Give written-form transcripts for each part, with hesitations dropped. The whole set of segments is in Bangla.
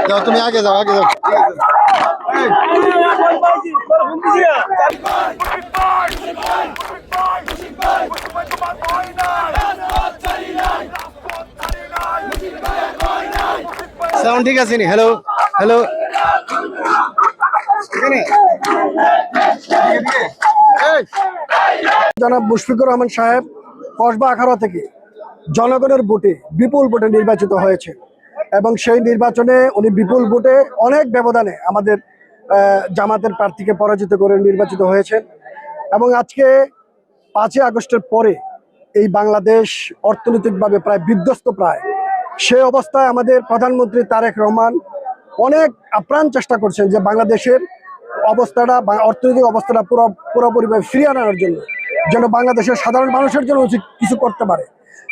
যাও তুমি আগে যাও আগে যাও সাউন্ড ঠিক আছে নি হ্যালো হ্যালো জনাব মুশফিকুর রহমান সাহেব কসবা আখাড়া থেকে জনগণের ভোটে বিপুল ভোটে নির্বাচিত হয়েছে এবং সেই নির্বাচনে উনি বিপুল ভোটে অনেক ব্যবধানে আমাদের জামাতের প্রার্থীকে পরাজিত করে নির্বাচিত হয়েছেন। এবং আজকে 5ই আগস্টের পরে এই বাংলাদেশ অর্থনৈতিকভাবে প্রায় বিধ্বস্ত সেই অবস্থায় আমাদের প্রধানমন্ত্রী তারেক রহমান অনেক আপ্রাণ চেষ্টা করছেন যে বাংলাদেশের অবস্থাটা অর্থনৈতিক অবস্থাটা পুরোপুরিভাবে ফিরিয়ে আনার জন্য যেন বাংলাদেশের সাধারণ মানুষের জন্য কিছু করতে পারে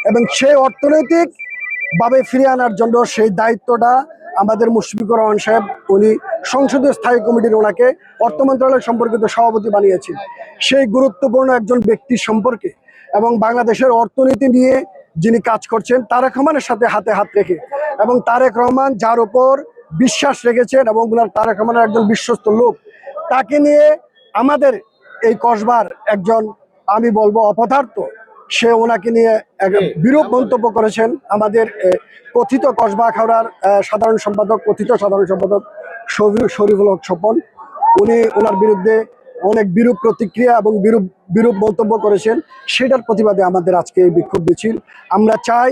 এবং সেই অর্থনৈতিকভাবে ফিরিয়ে আনার জন্য সেই দায়িত্বটা আমাদের মুশফিকুর রহমান সাহেব উনি সংসদীয় স্থায়ী কমিটির ওনাকে অর্থ মন্ত্রণালয় সম্পর্কিত সভাপতি বানিয়েছেন। সেই গুরুত্বপূর্ণ একজন ব্যক্তি সম্পর্কে এবং বাংলাদেশের অর্থনীতি নিয়ে যিনি কাজ করছেন তারেক রহমানের সাথে হাতে হাত রেখে এবং তারেক রহমান যার উপর বিশ্বাস রেখেছেন এবং ওনার তারেক রহমানের একজন বিশ্বস্ত লোক, তাকে নিয়ে আমাদের এই কসবার একজন আমি বলবো অপদার্থ সে ওনাকে নিয়ে বিরূপ মন্তব্য করেছেন। আমাদের কথিত কসবা আখাউড়ার কথিত সাধারণ সম্পাদক শরীফুল হক স্বপন উনি ওনার বিরুদ্ধে অনেক বিরূপ প্রতিক্রিয়া এবং বিরূপ মন্তব্য করেছেন। সেটার প্রতিবাদে আমাদের আজকে এই বিক্ষোভ মিছিল। আমরা চাই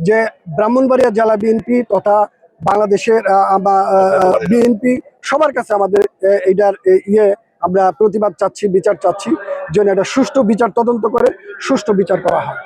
যে ব্রাহ্মণবাড়িয়া জেলা বিএনপি তথা বাংলাদেশের বিএনপি সবার কাছে আমাদের এইটার আমরা প্রতিবাদ চাচ্ছি, বিচার চাচ্ছি যেন এটা সুষ্ঠু বিচার তদন্ত করে সুষ্ঠু বিচার করা হয়।